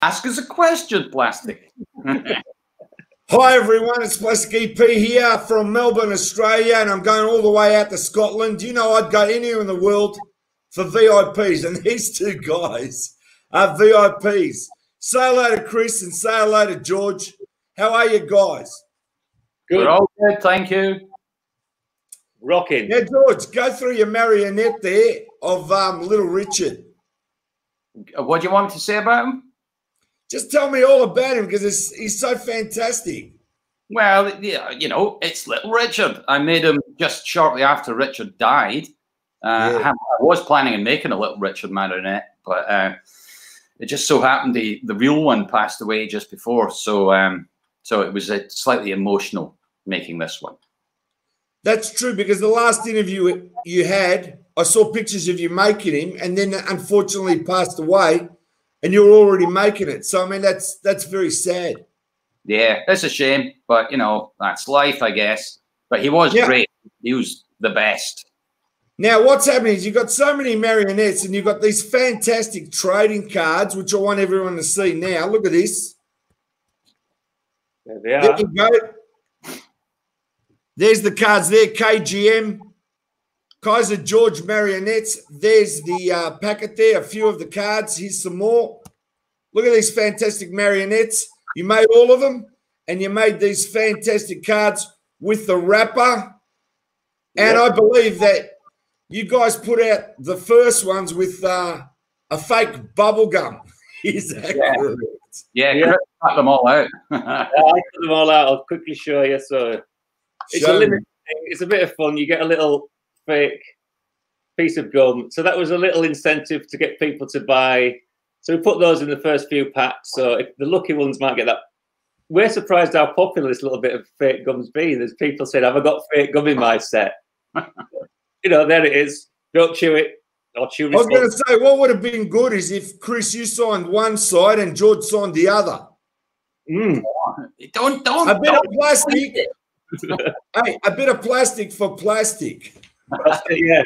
Ask us a question, Plastic. Hi everyone, it's Plastic EP here from Melbourne, Australia, and I'm going all the way out to Scotland. You know, I'd go anywhere in the world for VIPs, and these two guys are VIPs. Say hello to Chris and say hello to George. How are you guys? Good. We're all good, thank you. Rocking. Now, George, go through your marionette there of Little Richard. What do you want to say about him? Just tell me all about him because he's so fantastic. Well, yeah, you know, it's Little Richard. I made him just shortly after Richard died. I was planning on making a Little Richard marionette, but it just so happened the real one passed away just before. So it was slightly emotional making this one. That's true, because the last interview you had, I saw pictures of you making him, and then unfortunately passed away, and you were already making it. So I mean, that's very sad. Yeah, it's a shame, but you know, that's life, I guess. But he was great. He was the best. Now, what's happening is you've got so many marionettes, and you've got these fantastic trading cards, which I want everyone to see now. Look at this. There they are. There you go. There's the cards there, K.G.M, Kaiser George marionettes. There's the packet there, a few of the cards. Here's some more. Look at these fantastic marionettes. You made all of them, and you made these fantastic cards with the wrapper. And I believe that you guys put out the first ones with a fake bubble gum. Is that correct? Yeah, cut them all out. I cut them all out. I'll quickly show you. So it's a limited thing. It's a bit of fun. You get a little fake piece of gum. So that was a little incentive to get people to buy. So we put those in the first few packs. So if the lucky ones might get that. We're surprised how popular this little bit of fake gum's been. There's people saying, have I got fake gum in my set? You know, there it is. Don't chew it. Or chew it. I was going to say, what would have been good is if, Chris, you signed one side and George signed the other. Don't. A bit of plastic. Hey, a bit of plastic for plastic. Yeah.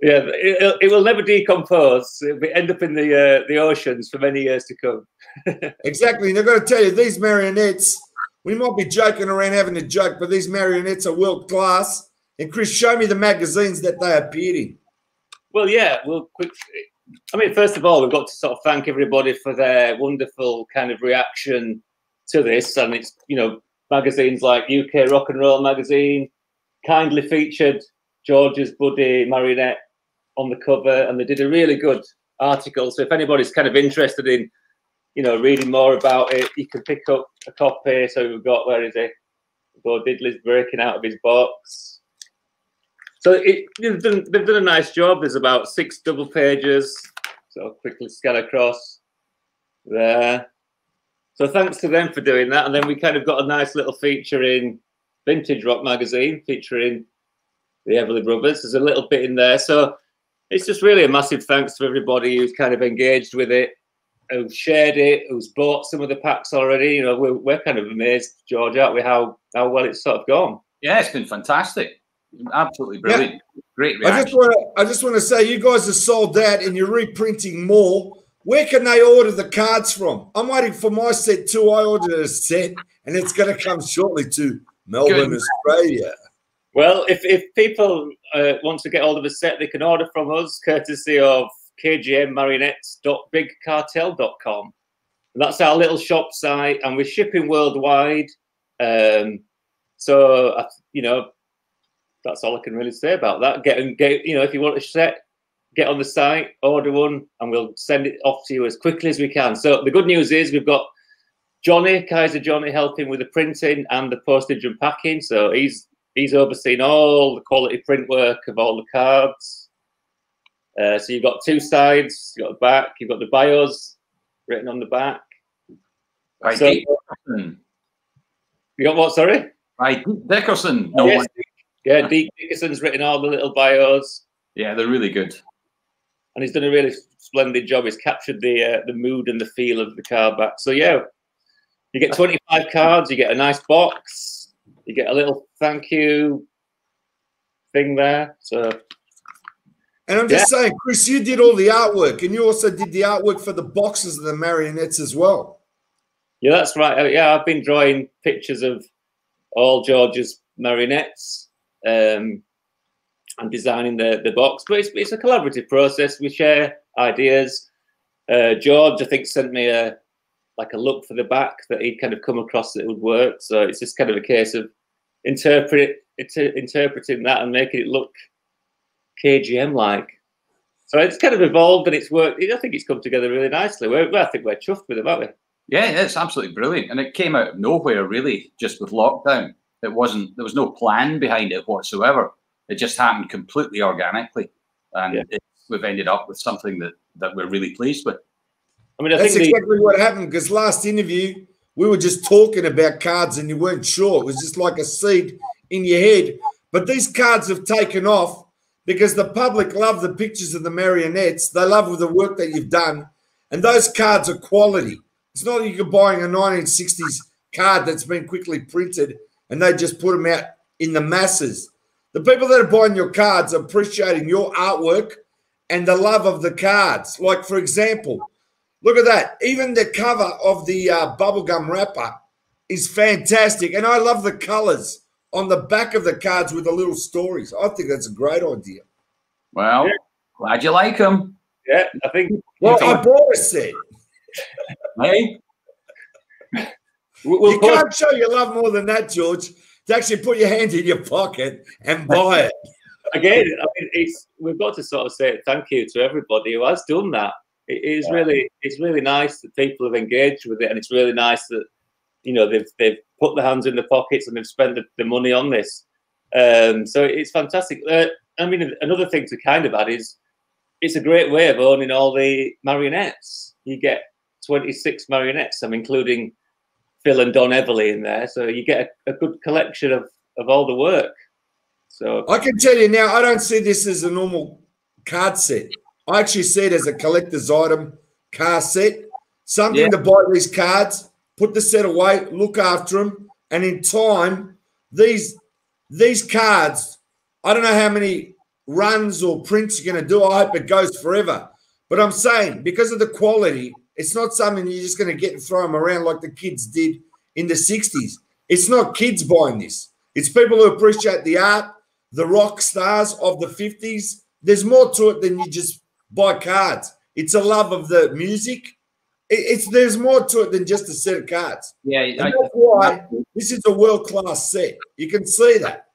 Yeah, it will never decompose. It will end up in the oceans for many years to come. Exactly. And I've got to tell you, these marionettes, we might be joking around having a joke, but these marionettes are world class. And Chris, show me the magazines that they appeared in. Well, yeah, I mean, first of all, we've got to sort of thank everybody for their wonderful kind of reaction to this. And it's, you know, magazines like UK Rock and Roll Magazine kindly featured George's buddy marionette on the cover, and they did a really good article. So if anybody's kind of interested in, you know, reading more about it, you can pick up a copy. So we've got, where is it? Bo Diddley's breaking out of his box. So they've done a nice job. There's about 6 double pages. So I'll quickly scan across there. So thanks to them for doing that. And then we kind of got a nice little feature in Vintage Rock Magazine featuring the Everly Brothers. There's a little bit in there. So it's just really a massive thanks to everybody who's kind of engaged with it, who's shared it, who's bought some of the packs already. You know, we're kind of amazed, George, aren't we, how well it's sort of gone. Yeah, it's been fantastic. Absolutely brilliant. Yeah. Great reaction. I just want to say, you guys have sold that and you're reprinting more. Where can they order the cards from? I'm waiting for my set too. I ordered a set and it's going to come shortly to Melbourne, Australia. Well, if people want to get hold of a set, they can order from us, courtesy of K.G.M marionettes.bigcartel.com. That's our little shop site, and we're shipping worldwide. So, you know, that's all I can really say about that. Get you know, if you want a set, get on the site, order one, and we'll send it off to you as quickly as we can. So the good news is we've got Kaiser Johnny, helping with the printing and the postage and packing. So he's overseen all the quality print work of all the cards. So you've got 2 sides. You've got the back. You've got the bios written on the back. By so, Dickerson. You got what, sorry? By Dickerson. No yes, one. Yeah, Deke Dickerson's written all the little bios. Yeah, they're really good. And he's done a really splendid job. He's captured the mood and the feel of the card back. So, yeah, you get 25 cards. You get a nice box. You get a little thank you thing there. So And I'm just saying, Chris, you did all the artwork, and you also did the artwork for the boxes of the marionettes as well. Yeah, that's right. Yeah, I've been drawing pictures of all George's marionettes and designing the box. But it's a collaborative process. We share ideas. George, I think, sent me a look for the back that he'd kind of come across that would work. So it's just kind of a case of interpreting that and making it look K.G.M. like. So it's kind of evolved and it's worked. I think it's come together really nicely. I think we're chuffed with it, aren't we? Yeah, it's absolutely brilliant. And it came out of nowhere, really, just with lockdown. There was no plan behind it whatsoever. It just happened completely organically. And we've ended up with something that we're really pleased with. I mean, that's exactly what happened, because last interview, we were just talking about cards and you weren't sure. It was just like a seed in your head. But these cards have taken off because the public love the pictures of the marionettes. They love the work that you've done. And those cards are quality. It's not like you're buying a 1960s card that's been quickly printed and they just put them out in the masses. The people that are buying your cards are appreciating your artwork and the love of the cards. Like, for example, look at that. Even the cover of the bubblegum wrapper is fantastic. And I love the colors on the back of the cards with the little stories. I think that's a great idea. Well, glad you like them. Yeah, I think. Well, I bought a set. Hey? You can't show your love more than that, George, to actually put your hand in your pocket and buy it. Again, I mean, we've got to sort of say thank you to everybody who has done that. It's really nice that people have engaged with it, and it's really nice that they've put their hands in their pockets and they've spent the money on this. So it's fantastic. I mean, another thing to kind of add is it's a great way of owning all the marionettes. You get 26 marionettes. I'm including Phil and Don Everly in there, so you get a good collection of all the work. So I can tell you now, I don't see this as a normal card set. I actually see it as a collector's item car set, something to buy these cards, put the set away, look after them, and in time, these cards, I don't know how many runs or prints you're going to do. I hope it goes forever. But I'm saying, because of the quality, it's not something you're just going to get and throw them around like the kids did in the 60s. It's not kids buying this. It's people who appreciate the art, the rock stars of the 50s. There's more to it than you just buy cards. It's a love of the music. There's more to it than just a set of cards. Yeah, that's why this is a world-class set. You can see that.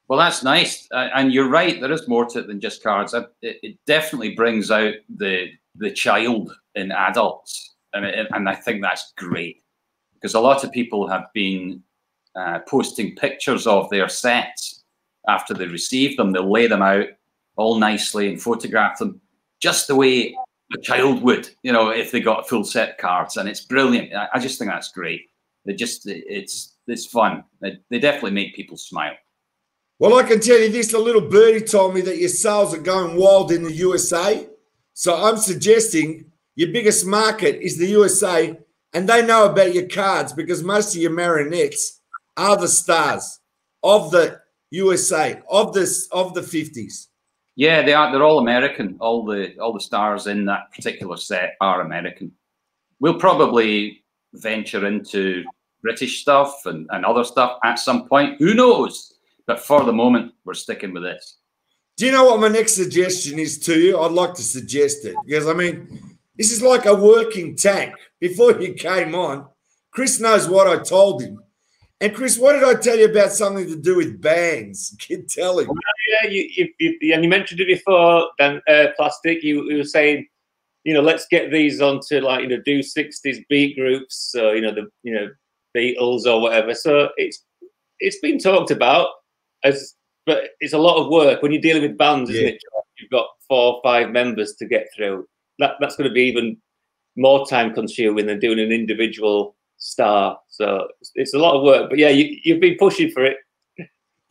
Well, that's nice, and you're right. There is more to it than just cards. It definitely brings out the child in adults, and I think that's great, because a lot of people have been posting pictures of their sets after they receive them. They'll lay them out all nicely and photograph them just the way a child would, if they got a full set of cards, and it's brilliant. I just think that's great. It's fun. They definitely make people smile. Well, I can tell you this, a little birdie told me that your sales are going wild in the USA. So I'm suggesting your biggest market is the USA, and they know about your cards because most of your marionettes are the stars of the USA, of the 50s. Yeah, they are. They're all American. All the stars in that particular set are American. We'll probably venture into British stuff and other stuff at some point. Who knows? But for the moment, we're sticking with this. Do you know what my next suggestion is to you? I'd like to suggest it because, I mean, this is like a working tank. Before you came on, Chris knows what I told him. And, Chris, what did I tell you about something to do with bands? Tell him. Well, yeah, and you mentioned it before, Dan, Plastic. You were saying, let's get these onto, do 60s beat groups, so, the Beatles or whatever. So it's been talked about. But it's a lot of work when you're dealing with bands, isn't it? You've got 4 or 5 members to get through. That's going to be even more time consuming than doing an individual star. So it's a lot of work. But yeah, you've been pushing for it.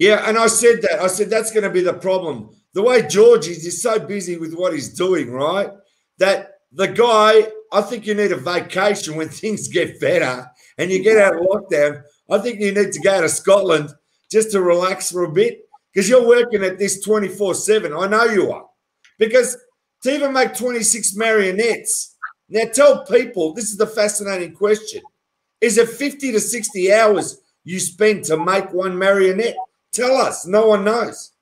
Yeah, and I said that. I said that's going to be the problem. The way George is, he's so busy with what he's doing, right? That the guy, I think you need a vacation when things get better and you get out of lockdown. I think you need to go to Scotland just to relax for a bit, because you're working at this 24/7. I know you are. Because to even make 26 marionettes, now tell people, this is the fascinating question, is it 50 to 60 hours you spend to make one marionette? Tell us. No one knows.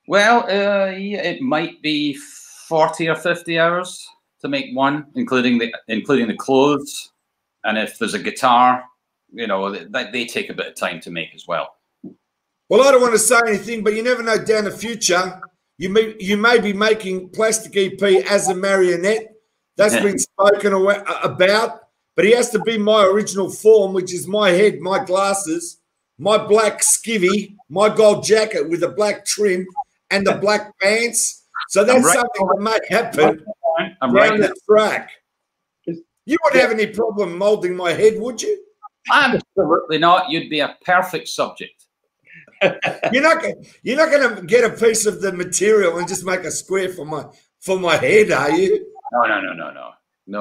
Well, yeah, it might be 40 or 50 hours to make one, including the clothes. And if there's a guitar, you know, they take a bit of time to make as well. Well, I don't want to say anything, but you never know down the future. You may be making Plastic EP as a marionette. That's been spoken about. But he has to be my original form, which is my head, my glasses, my black skivvy, my gold jacket with a black trim, and the black pants. So that's something that might happen down the track. You wouldn't have any problem molding my head, would you? Absolutely not. You'd be a perfect subject. You're not going to get a piece of the material and just make a square for my head, are you? No.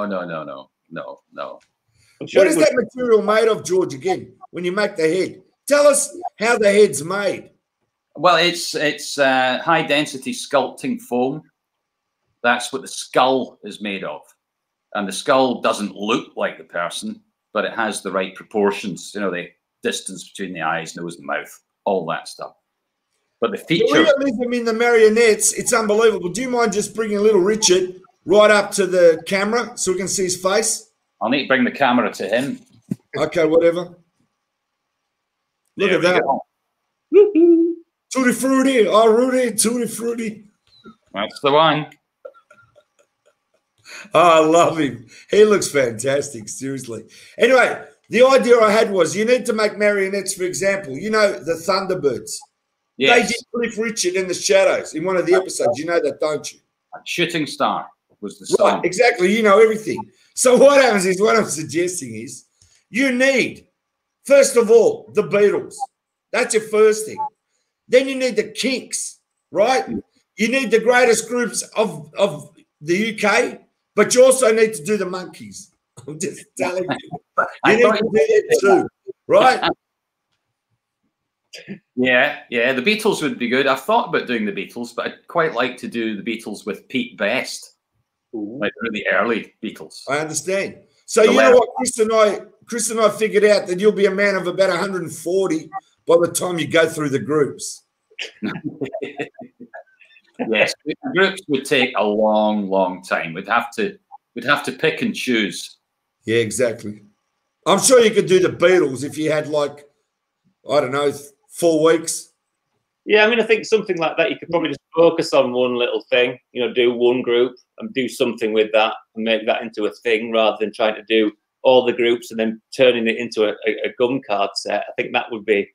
What is that material made of, George? Again, when you make the head, tell us how the head's made. Well, it's high density sculpting foam. That's what the skull is made of, and the skull doesn't look like the person, but it has the right proportions. You know, the distance between the eyes, nose, and mouth, all that stuff. But the features, the realism in the marionettes, it's unbelievable. Do you mind just bringing little Richard right up to the camera so we can see his face? I'll need to bring the camera to him. Okay, whatever. Look at that. Tutti frutti, oh Rudy, tutti frutti. That's the one. Oh, I love him. He looks fantastic, seriously. Anyway, the idea I had was you need to make marionettes, for example. You know, the Thunderbirds. Yes. They did Cliff Richard in the Shadows in one of the episodes. You know that, don't you? Shooting Star was the song. Right, exactly. You know everything. So what happens is, what I'm suggesting is you need, first of all, the Beatles. That's your first thing. Then you need the Kinks, right? You need the greatest groups of the UK, but you also need to do the Monkeys. I'm just telling you. You need to do that too, right? Yeah. The Beatles would be good. I've thought about doing the Beatles, but I'd quite like to do the Beatles with Pete Best, like really early Beatles. I understand. So you know what, Chris and I figured out that you'll be a man of about 140 by the time you go through the groups. Yes, the groups would take a long time. We'd have to pick and choose. Yeah, exactly. I'm sure you could do the Beatles if you had, like, I don't know, 4 weeks. Yeah, I mean, I think something like that, you could probably just focus on one little thing, you know, do one group and do something with that and make that into a thing rather than trying to do all the groups and then turning it into a gum card set. I think that would be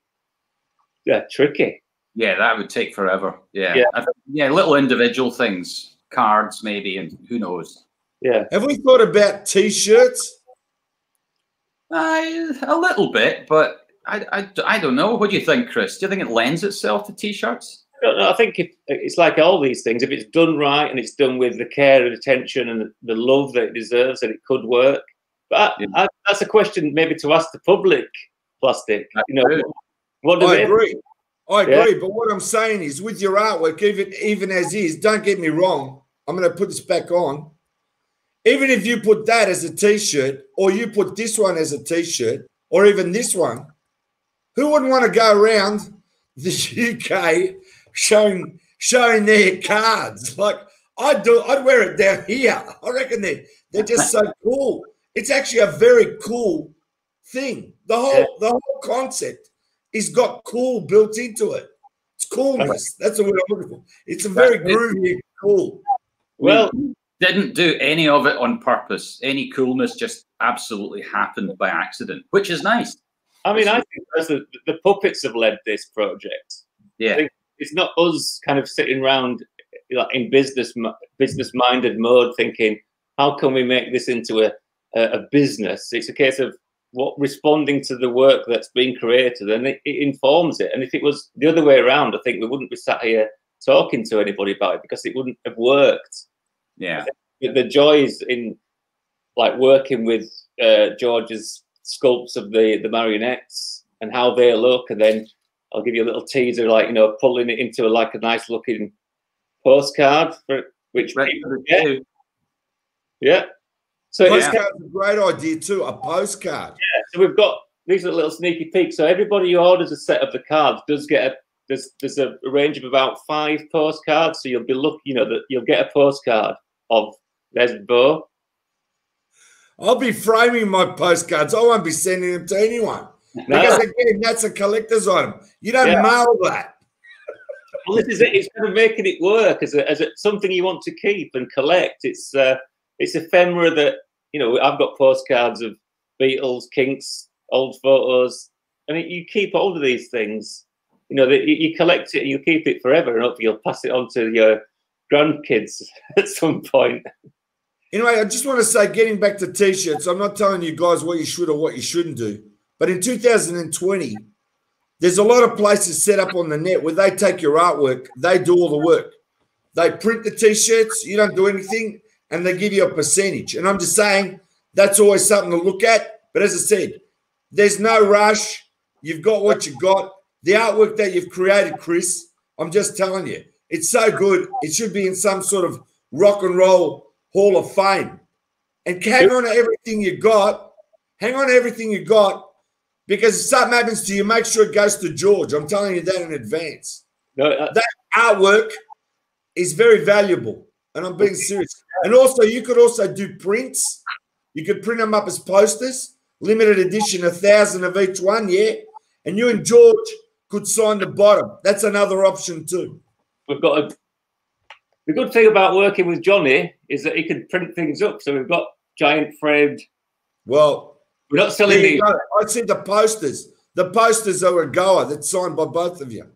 tricky. Yeah, that would take forever. Yeah. Little individual things, cards maybe, and who knows. Yeah. Have we thought about T-shirts? A little bit, but I don't know. What do you think, Chris? Do you think it lends itself to T-shirts? I think it's like all these things. If it's done right and it's done with the care and attention and the love that it deserves, then it could work. But that's a question maybe to ask the public, Plastic. You know, what do I agree. But what I'm saying is, with your artwork, even as is, don't get me wrong. I'm going to put this back on. Even if you put that as a T-shirt, or you put this one as a T-shirt, or even this one, who wouldn't want to go around the UK showing their cards? Like I'd wear it down here. I reckon they're just so cool. It's actually a very cool thing. The whole concept is got cool built into it. It's coolness. That's the word I'm looking for. It's a very groovy and cool. Well, didn't do any of it on purpose. Any coolness just absolutely happened by accident, which is nice. I mean, I think the puppets have led this project. Yeah. I think it's not us kind of sitting around in business-minded mode thinking, how can we make this into a business? It's a case of responding to the work that's been created, and it informs it. And if it was the other way around, I think we wouldn't be sat here talking to anybody about it because it wouldn't have worked. Yeah. The joys in like working with George's sculpts of the marionettes and how they look, and then I'll give you a little teaser, like, you know, pulling it into a nice looking postcard which Richard, yeah. So postcard's a great idea too. A postcard. Yeah. So we've got these are little sneaky peeks. So everybody who orders a set of the cards does get there's a range of about 5 postcards. So you'll be that you'll get a postcard of there's Bo. I'll be framing my postcards. I won't be sending them to anyone. No. Because again, that's a collector's item. You don't mail that. Well, this is it. It's kind of making it work as something you want to keep and collect. It's ephemera that, I've got postcards of Beatles, Kinks, old photos, and you keep hold of these things. You collect it and you keep it forever, and hopefully you'll pass it on to your grandkids at some point. Anyway, I just want to say, getting back to T-shirts, I'm not telling you guys what you should or what you shouldn't do, but in 2020, there's a lot of places set up on the net where they take your artwork, they do all the work. They print the T-shirts, you don't do anything, and they give you a percentage. And I'm just saying that's always something to look at. But as I said, there's no rush. You've got what you got. The artwork that you've created, Chris, I'm just telling you, it's so good. It should be in some sort of rock and roll Hall of Fame. And hang on to everything you got. Hang on to everything you got, because if something happens to you, make sure it goes to George. I'm telling you that in advance. That artwork is very valuable, and I'm being serious. And also, you could also do prints. You could print them up as posters, limited edition, 1,000 of each one, yeah? And you and George could sign the bottom. That's another option too. We've got the good thing about working with Johnny is that he can print things up. So we've got giant framed. Well, we're not selling these. I see the posters. The posters are a goer that's signed by both of you.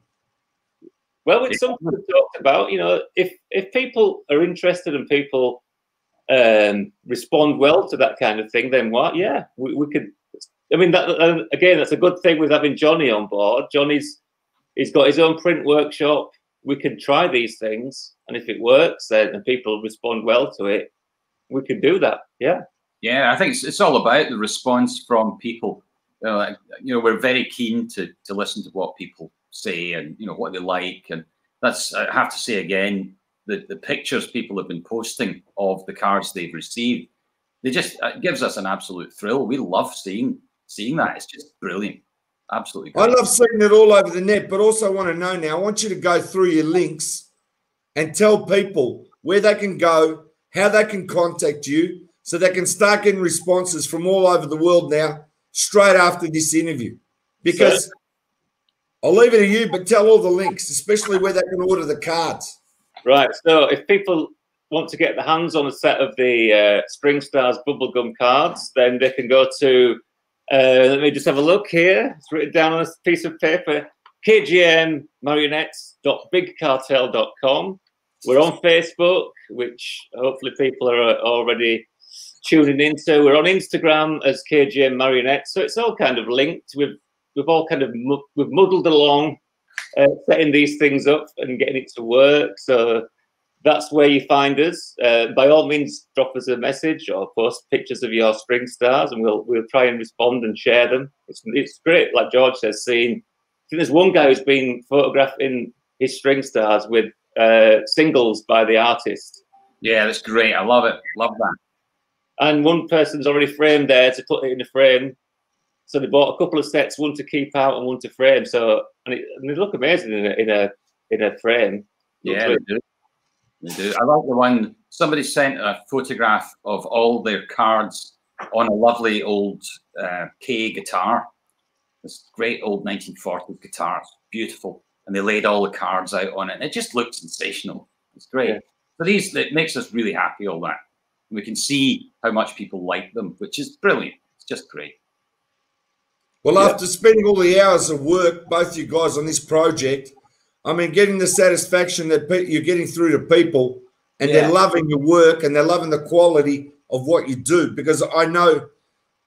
Well, it's something we've talked about. If people are interested and people respond well to that kind of thing, then what? Yeah, we could. I mean, again, that's a good thing with having Johnny on board. He's got his own print workshop. We can try these things, and if it works, and people respond well to it, we can do that. Yeah. Yeah, I think it's all about the response from people. We're very keen to listen to what people say and what they like, and that's, I have to say again, the pictures people have been posting of the cards they've received, it gives us an absolute thrill. We love seeing that. It's just brilliant. Absolutely great. I love seeing it all over the net, but also want to know now, I want you to go through your links and tell people where they can go, how they can contact you, so they can start getting responses from all over the world now, straight after this interview. Because I'll leave it to you, but tell all the links, especially where they can order the cards. Right. So if people want to get their hands on a set of the String Stars bubblegum cards, then they can go to, let me just have a look here. It's written down on a piece of paper, K.G.M marionettes.bigcartel.com. We're on Facebook, which hopefully people are already tuning into. We're on Instagram as K.G.M Marionettes. So it's all kind of linked. We've all kind of we've muddled along, setting these things up and getting it to work. So that's where you find us. By all means, drop us a message or post pictures of your String Stars, and we'll try and respond and share them. It's great, like George says. I think there's one guy who's been photographing his String Stars with singles by the artist. Yeah, that's great. I love it. Love that. And one person's already framed there to put it in a frame. So they bought a couple of sets, one to keep out and one to frame. So and they look amazing in a frame. Yeah, they do. They do. I like the one somebody sent a photograph of all their cards on a lovely old K guitar. This great old 1940s guitar, it's beautiful, and they laid all the cards out on it. And it just looked sensational. It's great. Yeah. But it makes us really happy. All that we can see how much people like them, which is brilliant. It's just great. Well, after spending all the hours of work, both you guys on this project, I mean, getting the satisfaction that you're getting through to people, and they're loving your work and they're loving the quality of what you do, because I know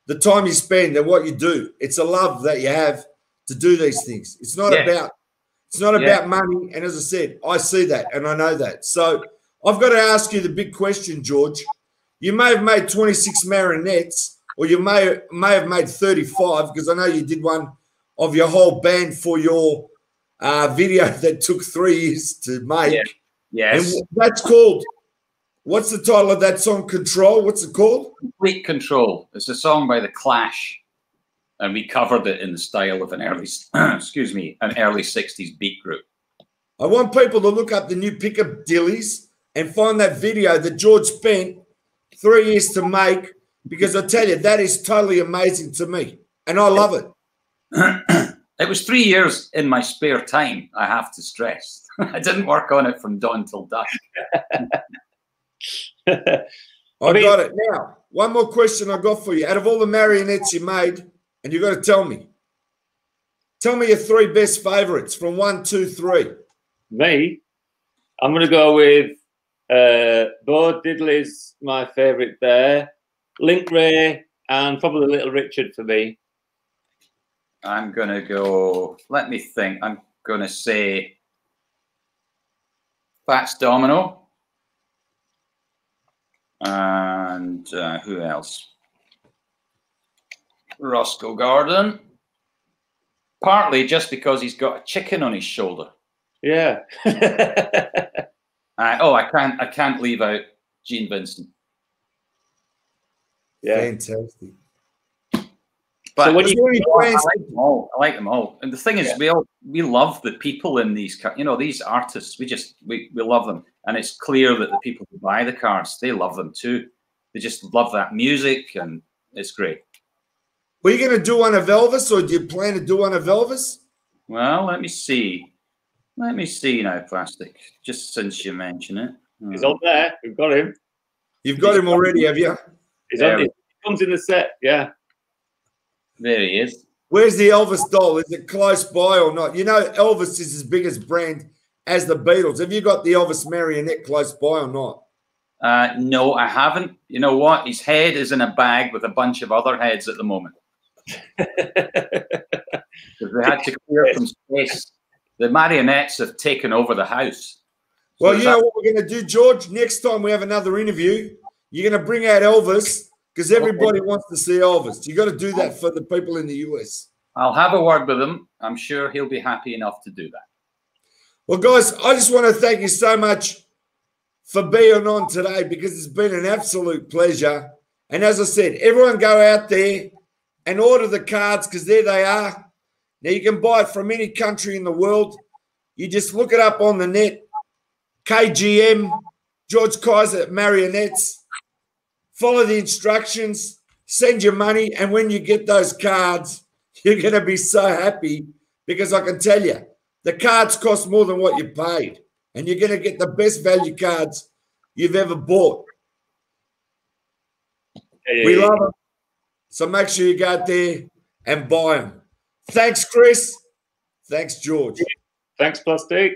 the time you spend and what you do, it's a love that you have to do these things. It's not about money. And as I said, I see that and I know that. So I've got to ask you the big question, George. You may have made 26 marionettes, or you may have made 35, because I know you did one of your whole band for your video that took 3 years to make. Yes. And that's called What's the title of that song? Control. What's it called? Complete Control. It's a song by The Clash, and we covered it in the style of an early, excuse me, an early '60s beat group. I want people to look up the new Pickup Dillies and find that video that George spent 3 years to make, because I tell you, that is totally amazing to me, and I love it. It was 3 years in my spare time, I have to stress. I didn't work on it from dawn till dusk. I got it. Now, one more question I got for you. Out of all the marionettes you made, and you got to tell me your 3 best favorites from 1, 2, 3. Me, I'm going to go with Bo Diddley's my favorite there, Link Ray, and probably Little Richard for me. I'm going to go, let me think. I'm going to say Fats Domino. And who else? Roscoe Gordon. Partly just because he's got a chicken on his shoulder. Yeah. I can't leave out Gene Vincent. Yeah. Fantastic. But so when I like them all. And the thing is, we love the people in these, these artists. We love them, and it's clear that the people who buy the cards, they love them too. They just love that music, and it's great. Were you going to do one of Elvis, or do you plan to do one of Elvis? Well, let me see. Let me see now, Plastic. Just since you mention it, he's on there. We've got him. You've got him already, have you? He's on. He comes in the set. Yeah. There he is. Where's the Elvis doll? Is it close by or not? You know, Elvis is as big as brand as the Beatles. Have you got the Elvis marionette close by or not? No, I haven't. You know what? His head is in a bag with a bunch of other heads at the moment. Because they had to clear some space. The marionettes have taken over the house. Well, you know what we're going to do, George? Next time we have another interview, you're going to bring out Elvis, because everybody wants to see Elvis. You got to do that for the people in the US. I'll have a word with him. I'm sure he'll be happy enough to do that. Well, guys, I just want to thank you so much for being on today, because it's been an absolute pleasure. And as I said, everyone go out there and order the cards, because there they are. Now, you can buy it from any country in the world. You just look it up on the net. K.G.M, George Kaiser Marionettes. Follow the instructions, send your money, and when you get those cards, you're going to be so happy, because I can tell you, the cards cost more than what you paid, and you're going to get the best value cards you've ever bought. We love them. So make sure you go out there and buy them. Thanks, Chris. Thanks, George. Thanks, Plastic.